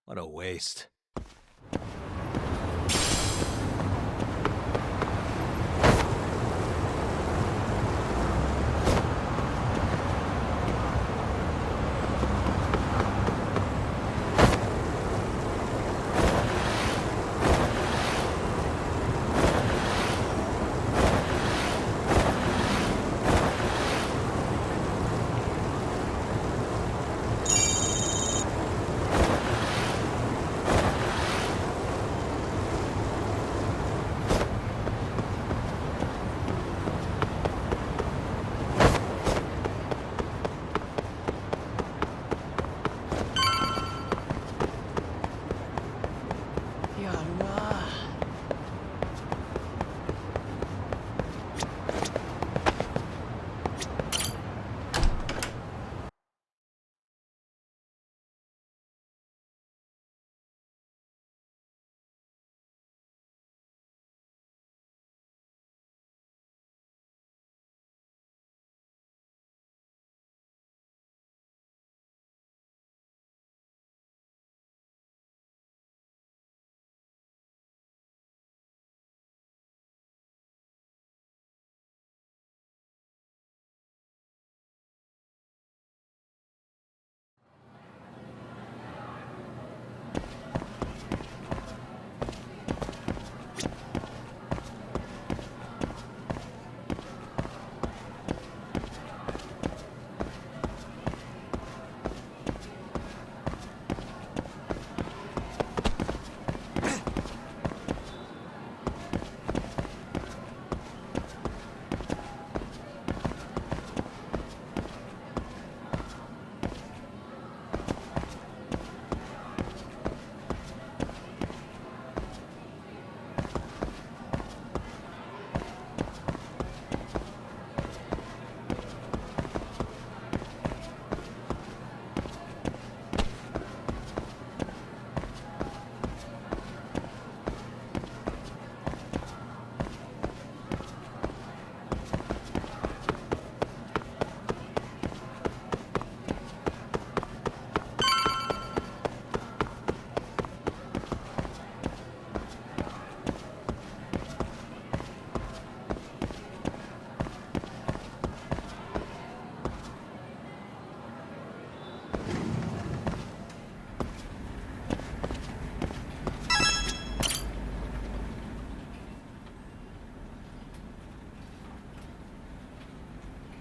What a waste.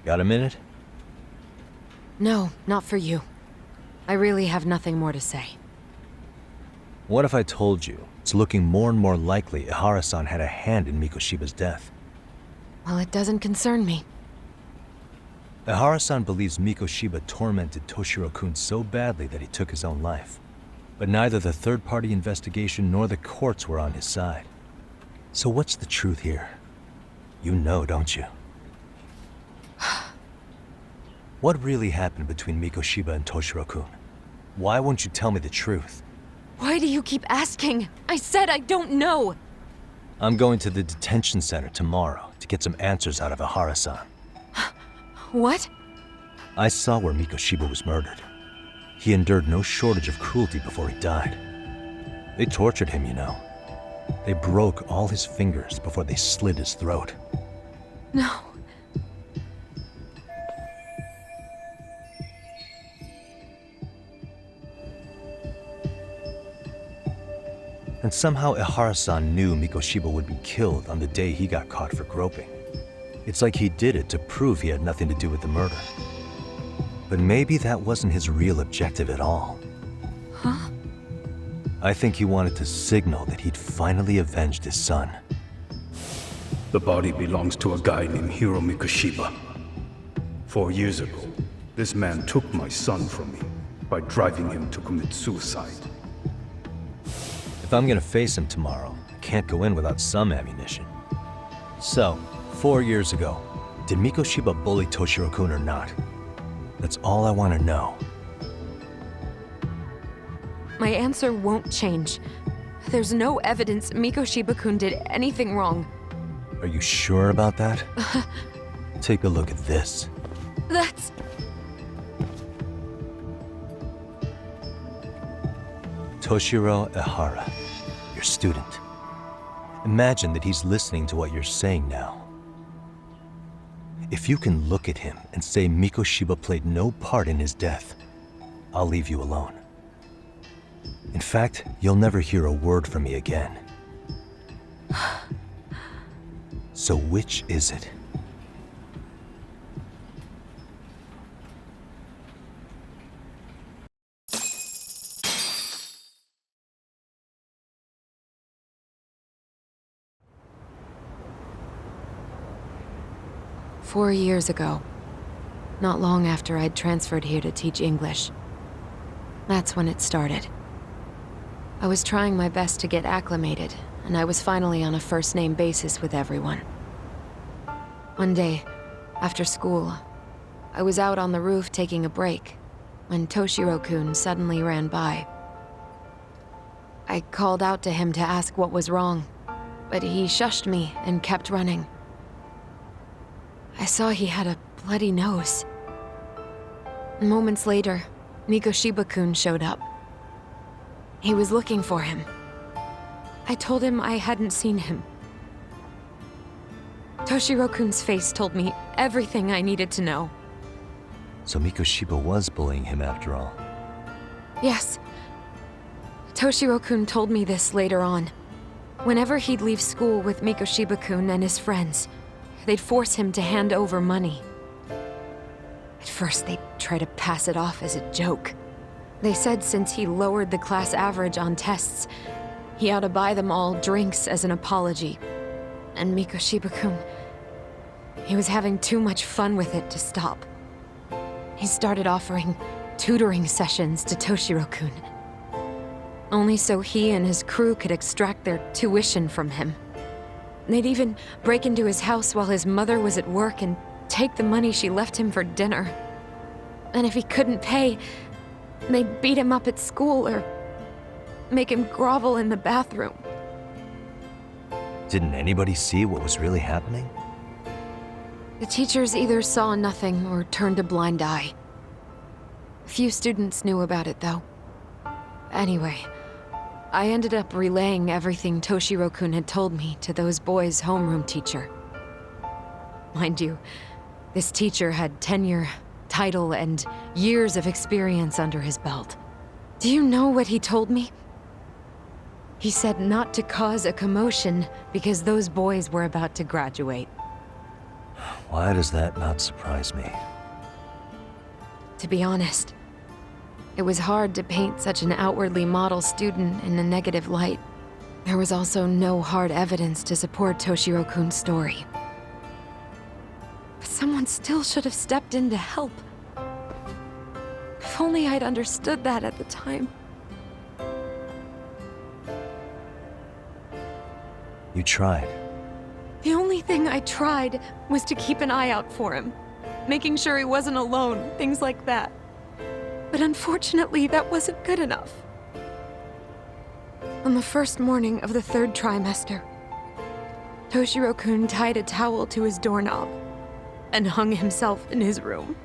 Got a minute? No, not for you. I really have nothing more to say. What if I told you it's looking more and more likely Ihara-san had a hand in Mikoshiba's death? Well, it doesn't concern me. Ihara-san believes Mikoshiba tormented Toshiro-kun so badly that he took his own life. But neither the third-party investigation nor the courts were on his side. So what's the truth here? You know, don't you? What really happened between Mikoshiba and Toshiro-kun? Why won't you tell me the truth? Why do you keep asking? I said I don't know! I'm going to the detention center tomorrow to get some answers out of Ihara-san. What? I saw where Mikoshiba was murdered. He endured no shortage of cruelty before he died. They tortured him, you know. They broke all his fingers before they slit his throat. No. And somehow Ihara-san knew Mikoshiba would be killed on the day he got caught for groping. It's like he did it to prove he had nothing to do with the murder. But maybe that wasn't his real objective at all. Huh? I think he wanted to signal that he'd finally avenged his son. The body belongs to a guy named Hiro Mikoshiba. 4 years ago, this man took my son from me by driving him to commit suicide. If I'm gonna face him tomorrow, I can't go in without some ammunition. So, 4 years ago, did Mikoshiba bully Toshiro-kun or not? That's all I want to know. My answer won't change. There's no evidence Mikoshiba-kun did anything wrong. Are you sure about that? Take a look at this. That's... Toshiro Ehara, your student. Imagine that he's listening to what you're saying now. If you can look at him and say Mikoshiba played no part in his death, I'll leave you alone. In fact, you'll never hear a word from me again. So which is it? "4 years ago, not long after I'd transferred here to teach English. That's when it started. I was trying my best to get acclimated, and I was finally on a first-name basis with everyone. One day, after school, I was out on the roof taking a break, when Toshiro-kun suddenly ran by. I called out to him to ask what was wrong, but he shushed me and kept running. I saw he had a bloody nose. Moments later, Mikoshiba-kun showed up. He was looking for him. I told him I hadn't seen him. Toshiro-kun's face told me everything I needed to know. So Mikoshiba was bullying him after all. Yes. Toshiro-kun told me this later on. Whenever he'd leave school with Mikoshiba-kun and his friends, they'd force him to hand over money. At first, they'd try to pass it off as a joke. They said since he lowered the class average on tests, he ought to buy them all drinks as an apology. And Mikoshiba-kun, he was having too much fun with it to stop. He started offering tutoring sessions to Toshiro-kun. Only so he and his crew could extract their tuition from him. They'd even break into his house while his mother was at work and take the money she left him for dinner. And if he couldn't pay, they'd beat him up at school or make him grovel in the bathroom. Didn't anybody see what was really happening? The teachers either saw nothing or turned a blind eye. Few students knew about it, though. Anyway, I ended up relaying everything Toshiro-kun had told me to those boys' homeroom teacher. Mind you, this teacher had tenure, title, and years of experience under his belt. Do you know what he told me? He said not to cause a commotion because those boys were about to graduate. Why does that not surprise me? To be honest, it was hard to paint such an outwardly model student in a negative light. There was also no hard evidence to support Toshiro-kun's story. But someone still should have stepped in to help. If only I'd understood that at the time. You tried. The only thing I tried was to keep an eye out for him, making sure he wasn't alone, things like that. But unfortunately, that wasn't good enough. On the first morning of the 3rd trimester, Toshiro-kun tied a towel to his doorknob and hung himself in his room.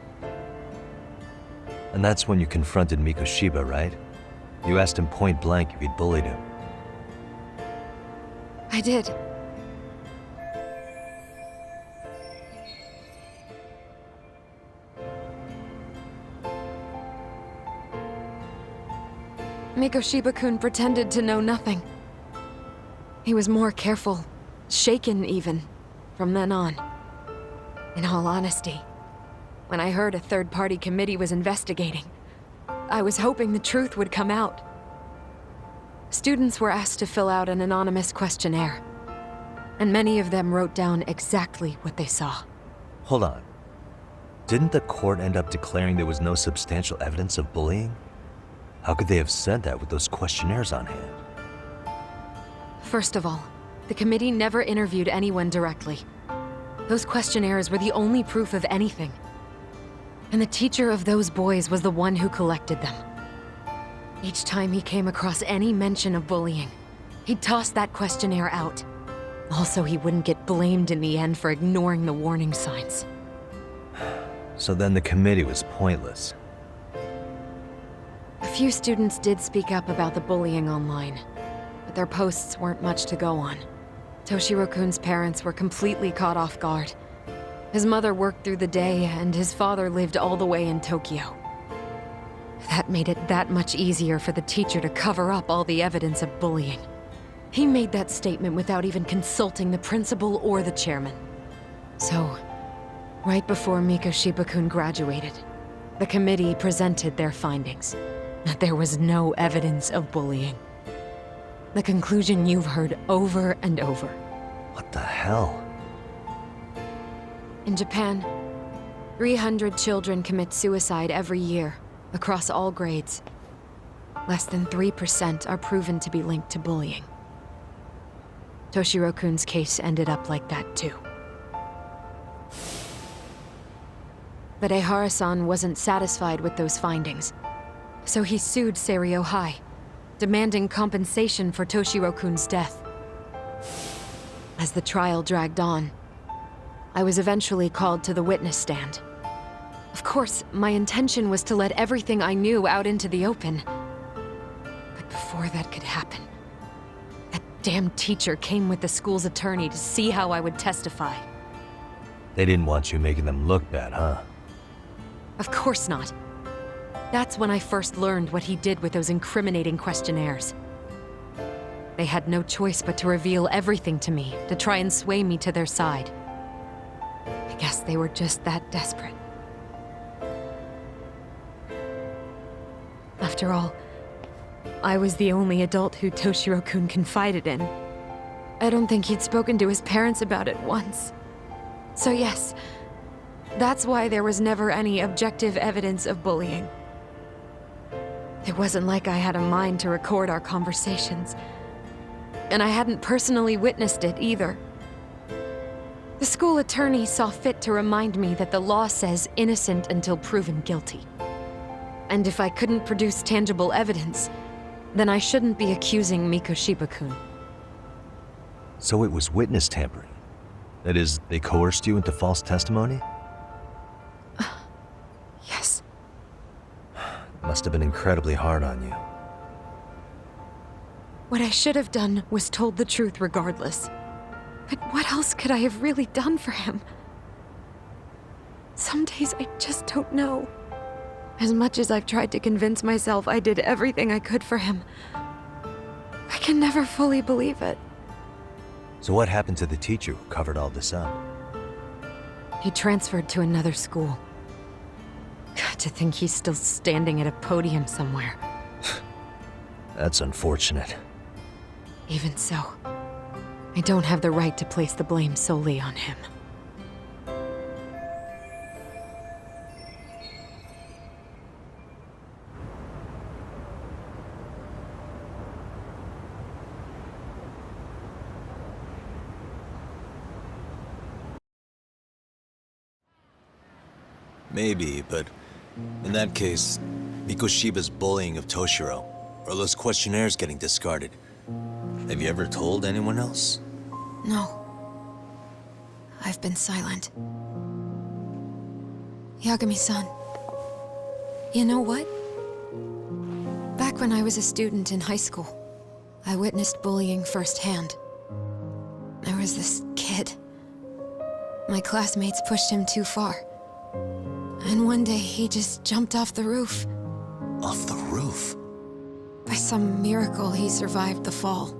And that's when you confronted Mikoshiba, right? You asked him point blank if he'd bullied him. I did. Mikoshiba-kun pretended to know nothing. He was more careful, shaken even, from then on. In all honesty, when I heard a third-party committee was investigating, I was hoping the truth would come out. Students were asked to fill out an anonymous questionnaire, and many of them wrote down exactly what they saw. Hold on. Didn't the court end up declaring there was no substantial evidence of bullying? How could they have said that with those questionnaires on hand? First of all, the committee never interviewed anyone directly. Those questionnaires were the only proof of anything. And the teacher of those boys was the one who collected them. Each time he came across any mention of bullying, he'd toss that questionnaire out. Also, he wouldn't get blamed in the end for ignoring the warning signs. So then the committee was pointless. A few students did speak up about the bullying online, but their posts weren't much to go on. Toshiro-kun's parents were completely caught off guard. His mother worked through the day, and his father lived all the way in Tokyo. That made it that much easier for the teacher to cover up all the evidence of bullying. He made that statement without even consulting the principal or the chairman. So, right before Mikoshiba-kun graduated, the committee presented their findings, that there was no evidence of bullying. The conclusion you've heard over and over. What the hell? In Japan, 300 children commit suicide every year, across all grades. Less than 3% are proven to be linked to bullying. Toshiro-kun's case ended up like that too. But Ehara-san wasn't satisfied with those findings, so he sued Seiryo High, demanding compensation for Toshiro-kun's death. As the trial dragged on, I was eventually called to the witness stand. Of course, my intention was to let everything I knew out into the open. But before that could happen, that damn teacher came with the school's attorney to see how I would testify. They didn't want you making them look bad, huh? Of course not. That's when I first learned what he did with those incriminating questionnaires. They had no choice but to reveal everything to me, to try and sway me to their side. I guess they were just that desperate. After all, I was the only adult who Toshiro-kun confided in. I don't think he'd spoken to his parents about it once. So yes, that's why there was never any objective evidence of bullying. It wasn't like I had a mind to record our conversations. And I hadn't personally witnessed it either. The school attorney saw fit to remind me that the law says innocent until proven guilty. And if I couldn't produce tangible evidence, then I shouldn't be accusing Mikoshiba-kun. So it was witness tampering. That is, they coerced you into false testimony? Yes. Must have been incredibly hard on you. What I should have done was told the truth regardless. But what else could I have really done for him? Some days I just don't know. As much as I've tried to convince myself I did everything I could for him, I can never fully believe it. So what happened to the teacher who covered all this up? He transferred to another school. To think he's still standing at a podium somewhere. That's unfortunate. Even so, I don't have the right to place the blame solely on him. Maybe, but in that case, Mikoshiba's bullying of Toshiro, or those questionnaires getting discarded. Have you ever told anyone else? No. I've been silent. Yagami-san. You know what? Back when I was a student in high school, I witnessed bullying firsthand. There was this kid. My classmates pushed him too far. And one day he just jumped off the roof. Off the roof? By some miracle, he survived the fall.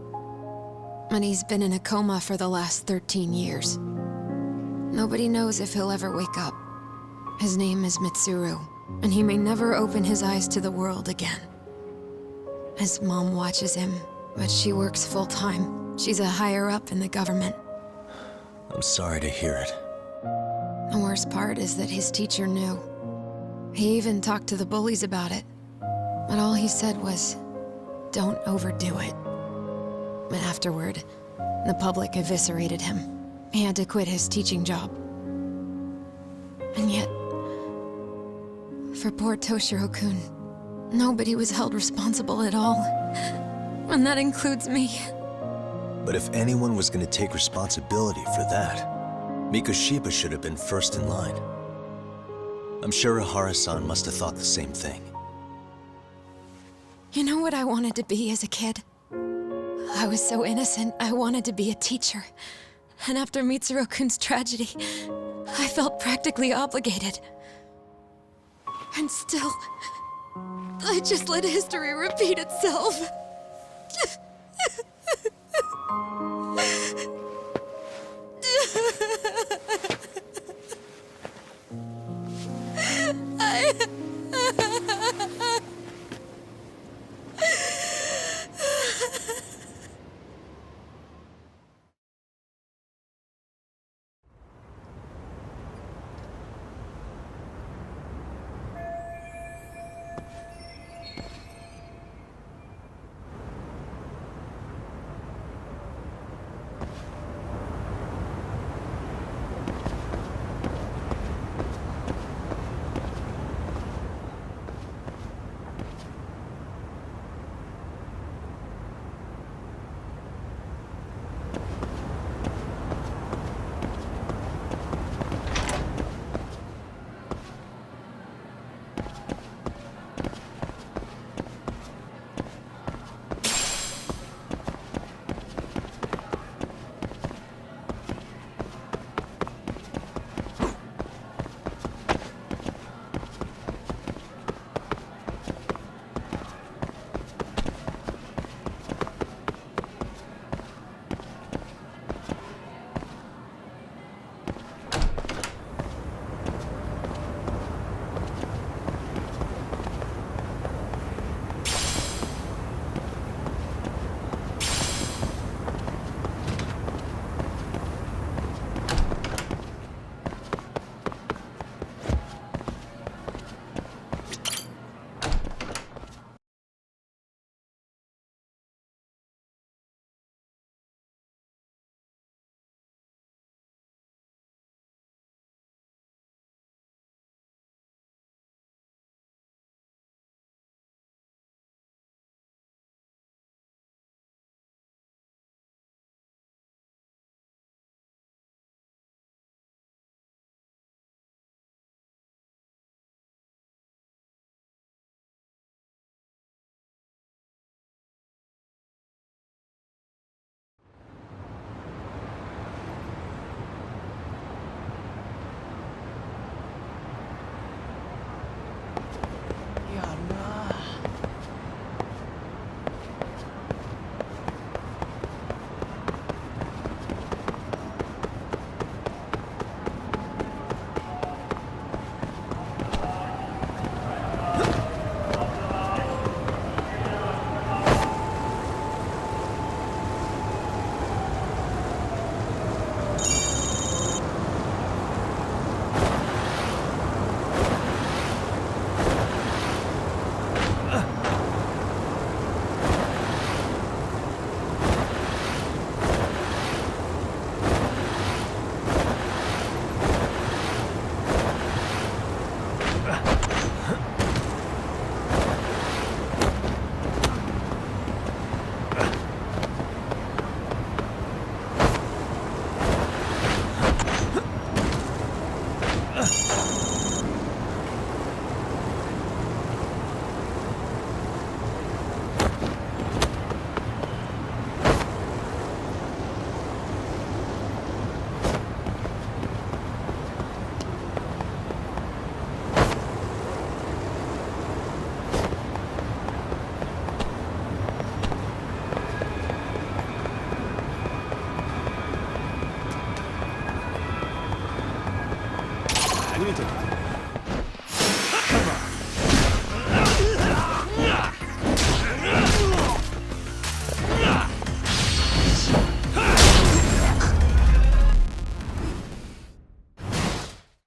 And he's been in a coma for the last 13 years. Nobody knows if he'll ever wake up. His name is Mitsuru, and he may never open his eyes to the world again. His mom watches him, but she works full-time. She's a higher-up in the government. I'm sorry to hear it. The worst part is that his teacher knew. He even talked to the bullies about it. But all he said was, don't overdo it. But afterward, the public eviscerated him. He had to quit his teaching job. And yet, for poor Toshiro-kun, nobody was held responsible at all. And that includes me. But if anyone was going to take responsibility for that, Mikoshiba should have been first in line. I'm sure Ihara-san must have thought the same thing. You know what I wanted to be as a kid? I was so innocent, I wanted to be a teacher. And after Mitsuru-kun's tragedy, I felt practically obligated. And still, I just let history repeat itself.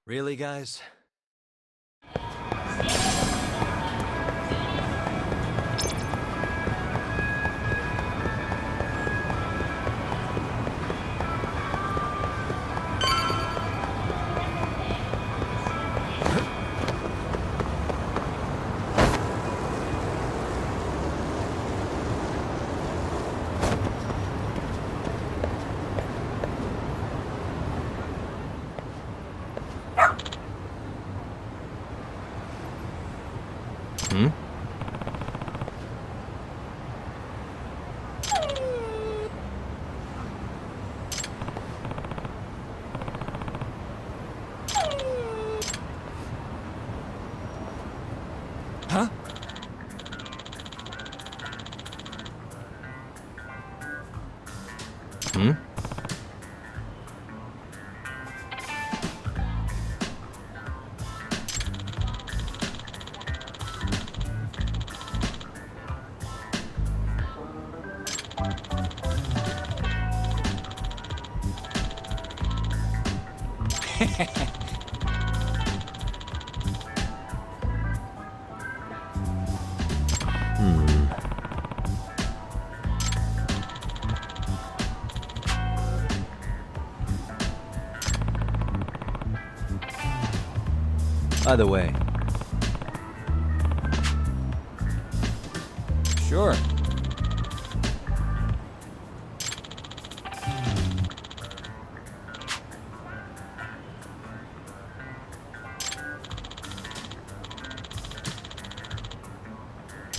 Really, guys? Hmm? By the way, Sure.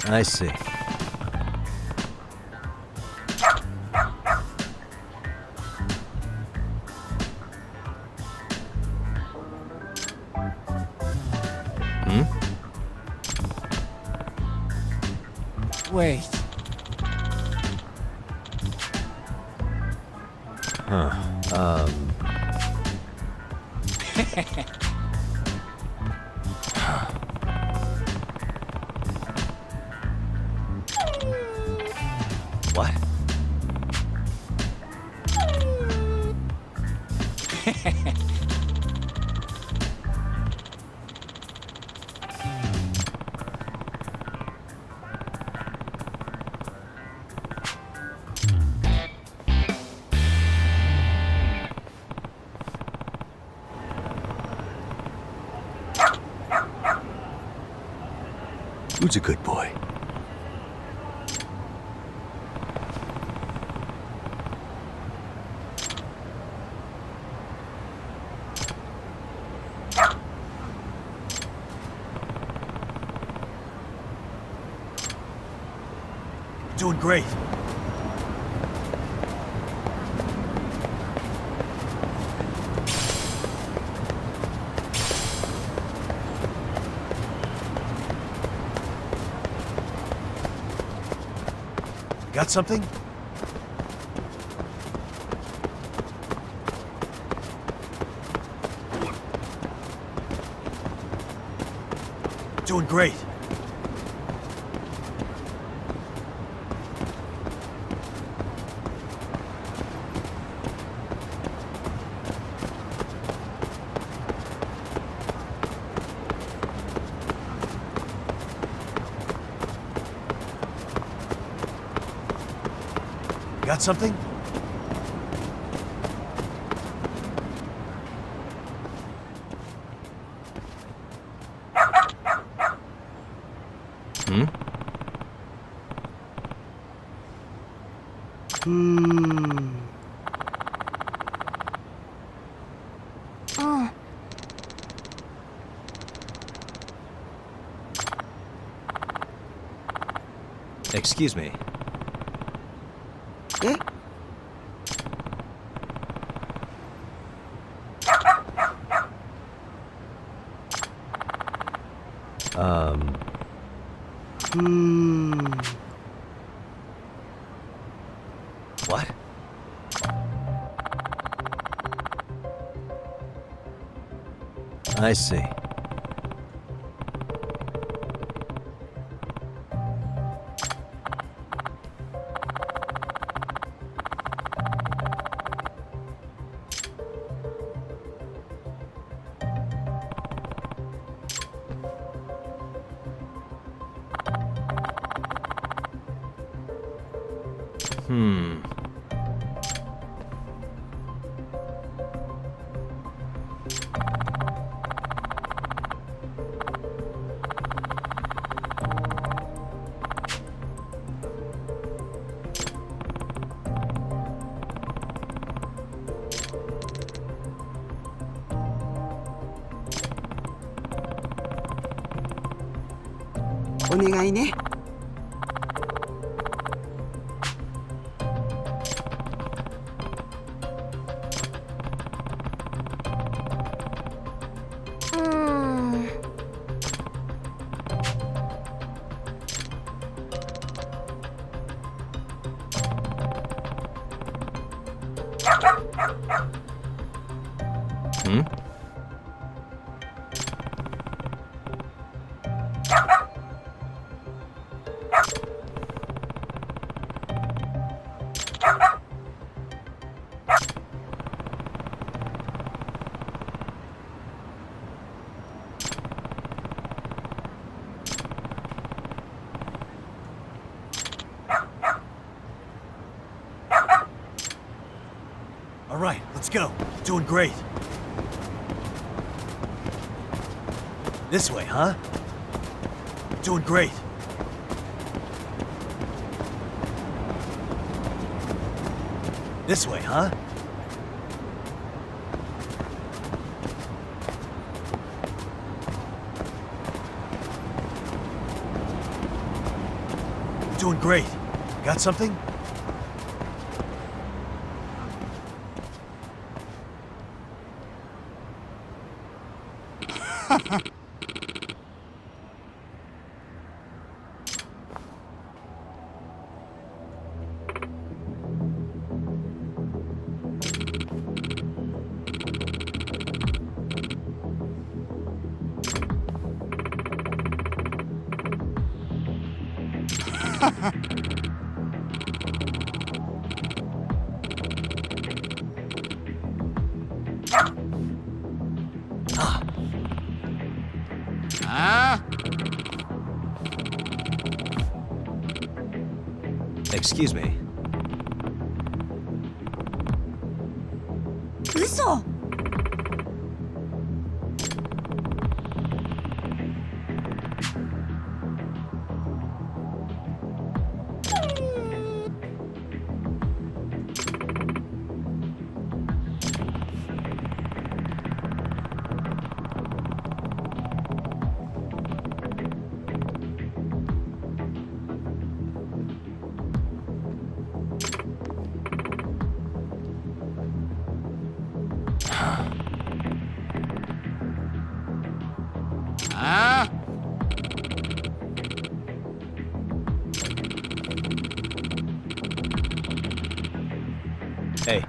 I see. Hmm? Wait. What? Who's a good boy? Doing great. Got something? Doing great. Got something? Hmm? Excuse me. What? I see. Hmm? All right, let's go. Doing great. This way, huh? Doing great. This way, huh? Doing great. Got something? Excuse me. 嘘。 Hey,